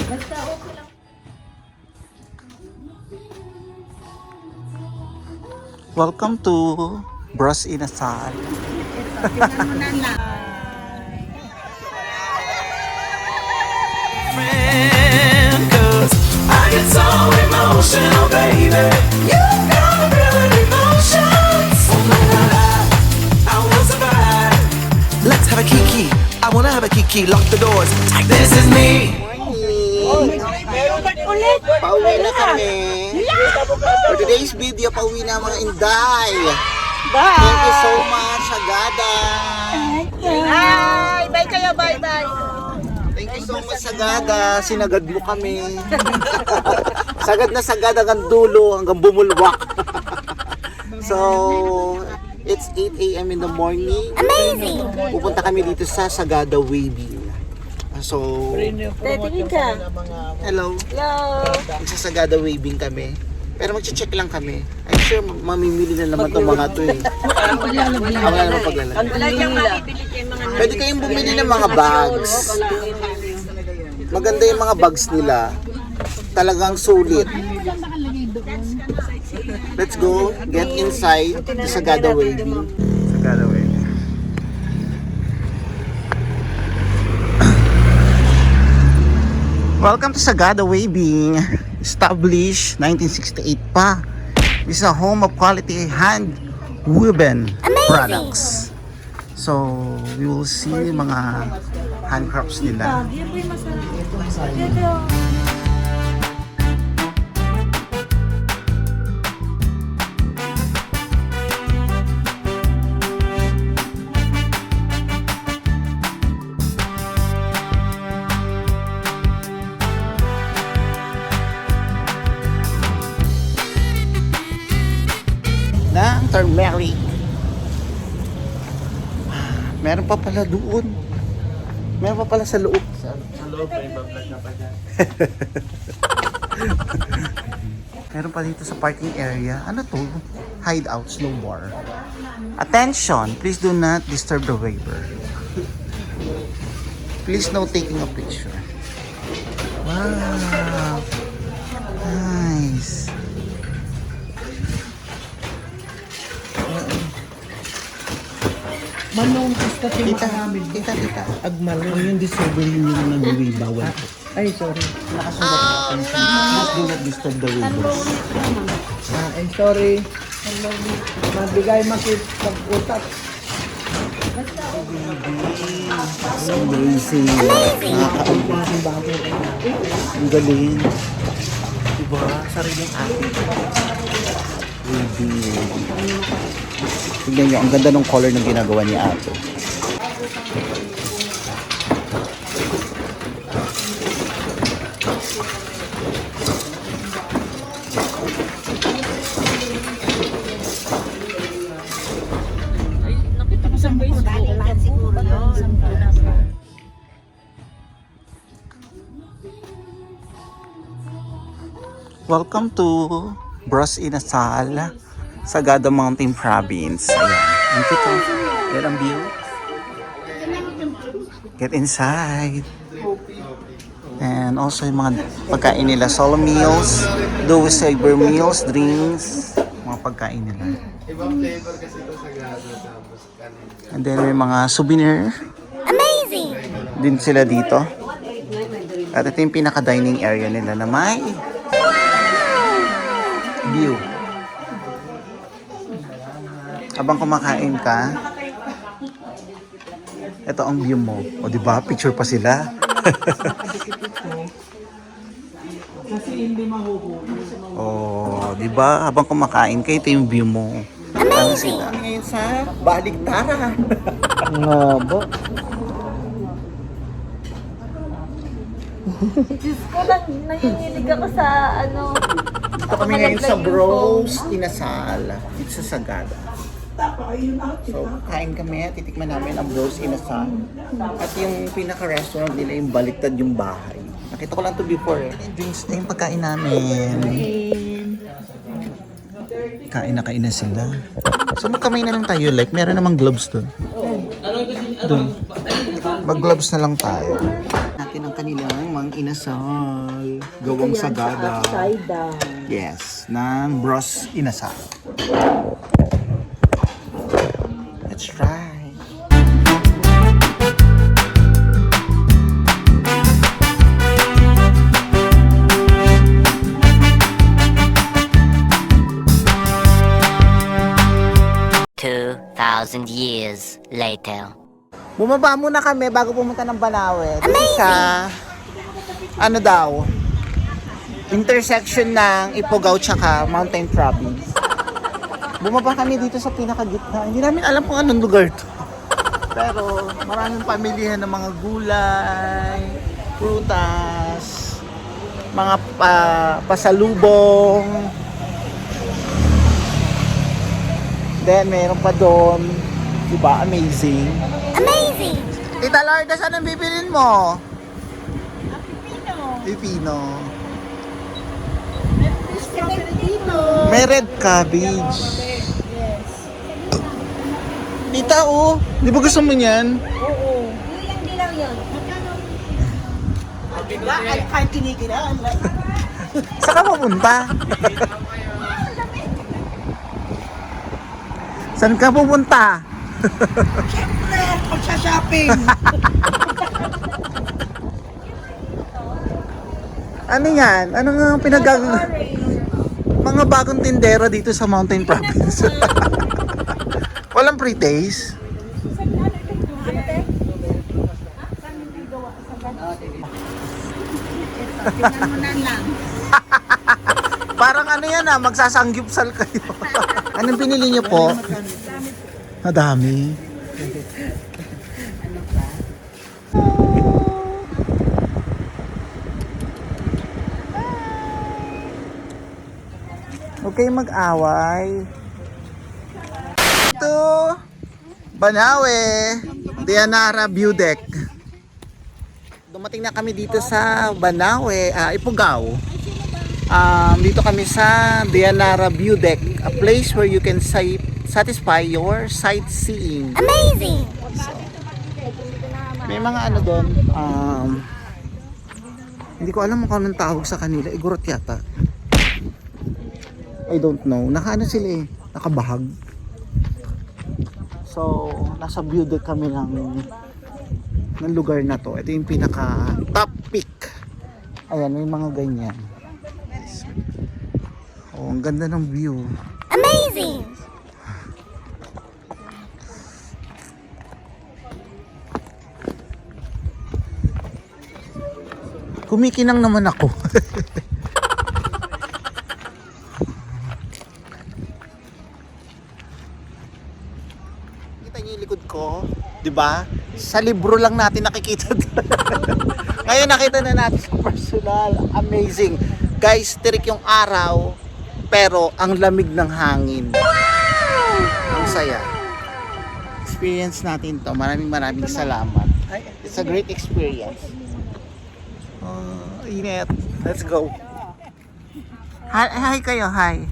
Basta okay lang. Welcome to Bros Inasal. Tingnan mo na lang. Cause I get so emotional, baby. You got real emotions. Oh my God, I will survive. Let's have a kiki. I wanna have a kiki. Lock the doors. This is me. Ulit! Pauwi na kami. For today's video, pauwi na mga Inday. Bye! Thank you so much, Sagada. Bye! Bye kayo, bye-bye! Thank you so much, Sagada. Sinagad mo kami. Sagad na sagad hanggang dulo, hanggang bumulwak. So, it's 8 a.m. in the morning. Amazing! Pupunta kami dito sa Sagada Waving. So, Tingin ka. hello. Hello! Sa Sagada Waving kami. Pero mag-check lang kami. I'm sure mamimili na naman itong mga to eh. Wala naman paglalagay. Wala kang makibili kayong mga Pwede kayong bumili ng mga bags. Maganda yung mga bags nila. Talagang sulit. Let's go. Get inside to Sagada Waving. Sagada Waving. Welcome to Sagada Waving. Established 1968 pa. This is a home of quality hand woven products. So, we will see mga handcrafts nila. Na turmeric. Meron pa pala doon. Meron pa pala sa loob. Sa loob, may bablog na pa dyan. Meron pa dito sa parking area. Ano to? Hideout, slow bar. Attention! Please do not disturb the waiver. Please no taking a picture. Wow! Nice! Manong basta si Tita, Makamid. tita. Agmalong. Ang yung disturb yung nag-uwi bawal. Ay, sorry. Nakasulat sa akin. Please do not disturb the waivers. Ay, sorry. Mabigay makit pag-utak. Amazing. Nakakaulit. Ang galing. Diba? Sariling atin. Waving. Tignan nyo, ang ganda ng color ng ginagawa ni ate. Nakita ko sa Facebook. Siguro yun. Welcome to Bros Inasal, Sagada Mountain Province. Ayan. Ang cute. Yan ang view. Get inside. And also yung mga pagkain nila. Solo meals, Louis Saber meals, drinks, mga pagkain nila. And then may mga souvenir. Amazing! Din sila dito. At ito yung pinaka-dining area nila na may view. Habang kumakain ka, ito ang view mo. O diba, picture pa sila. Kasi hindi mahuhuli. O diba, habang kumakain ka, ito yung view mo. Ano sila? Ngayon sa baligtaran. Nga ba? Diyos ko, nanginginig ako sa ano. Ito kami ngayon sa Bros Inasal. Dito sa Sagada. So, kain kami. Titikman namin ang Bros Inasal. At yung pinaka-restaurant nila, yung baliktad yung bahay. Nakita ko lang to before eh. Drinks na yung pagkain namin. Kain na sila. So, magkamay na lang tayo. Like, meron namang gloves doon. Doon. Mag-gloves na lang tayo. Natin ang kanilang mga inasal. Gawang sagada. Upside down. Yes, ng Bros Inasal. Let's try. Thousand years later. Bumaba muna kami bago pumunta ng Banawe. Dito sa, ano daw, intersection ng Ifugao tsaka Mountain Province. Bumaba kami dito sa pinakagitna. Hindi namin alam kung anong lugar to. Pero maraming pamilihan ng mga gulay, prutas, mga pasalubong. Then meron pa doon, diba? Amazing. Amazing! Tita Lourdes, anong bibilin mo? Pipino. May red cabbage. Tita, oh. Di ba gusto mo niyan? Oo. Yung dilaw yun. Kahit kinikilaan. Saan ka pupunta? Saan ka pupunta? Siyempre, magsha-shopping. Ano yan? Ano nga mga bagong tindera dito sa Mountain Province? Walang pre-taste? Parang ano yan magsasanggipsal kayo. Anong pinili niyo po? Madami. Okay, mag-away. Ito, Banawe, Dianara View Deck. Dumating na kami dito sa Banawe, Ifugao. Dito kami sa Dianara View Deck, a place where you can satisfy your sightseeing. Amazing! May mga ano doon, hindi ko alam kung anong tawag sa kanila, igurot yata. I don't know. Nakaano sila nakabahag. So, nasa view deck kami ng lugar na to. Ito yung pinaka top peak. Ayan, may mga ganyan. Oh, ang ganda ng view. Amazing! Kumikinang naman ako. Kita niyo yung likod ko, 'di ba? Sa libro lang natin nakikita. Ngayon nakita na natin sa personal. Amazing. Guys, tirik yung araw, pero ang lamig ng hangin. Ang saya. Experience natin to. Maraming salamat. It's a great experience. Init. Let's go. Hi kayo, hi.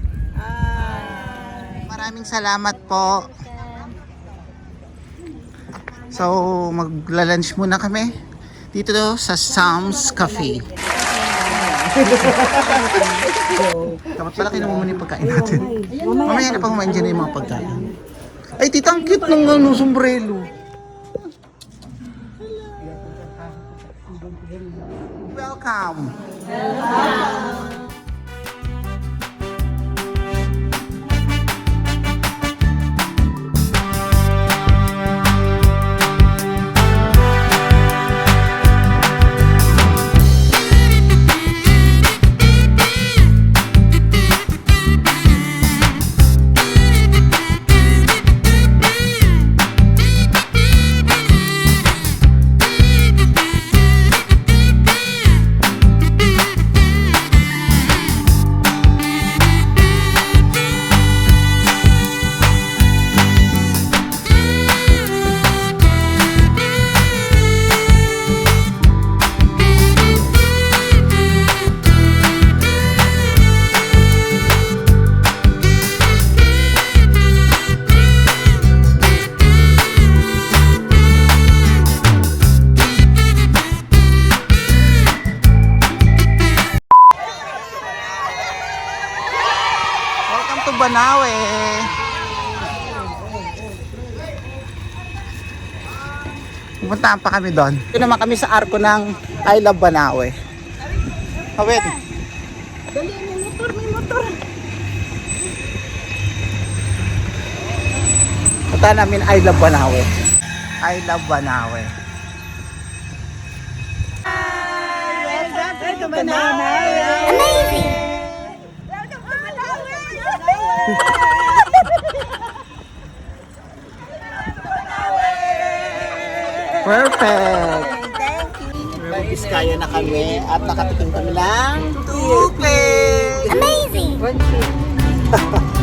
Maraming salamat po. So, magla-lunch muna kami dito sa Sam's Cafe. Dapat pala kinuha muna yung pagkain natin. Mamaya na pang ma-enjoy na yung mga pagkain. Ay, tita, ang cute ng sombrero. Welcome. Banawe. Pumuntaan pa kami doon. Ito naman kami sa arko ng I Love Banawe. Hawit. Dali, may motor. Punta namin I Love Banawe. I Love Banawe. Amazing! Perfect! May Biskaya na kami at nakatikim kami ng tupig! Amazing!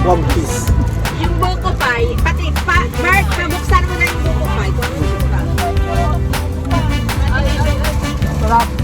One piece. Yung buko pie, pati Bert, pabuksan mo na yung buko pie. Kung ano yung buko. Sarap!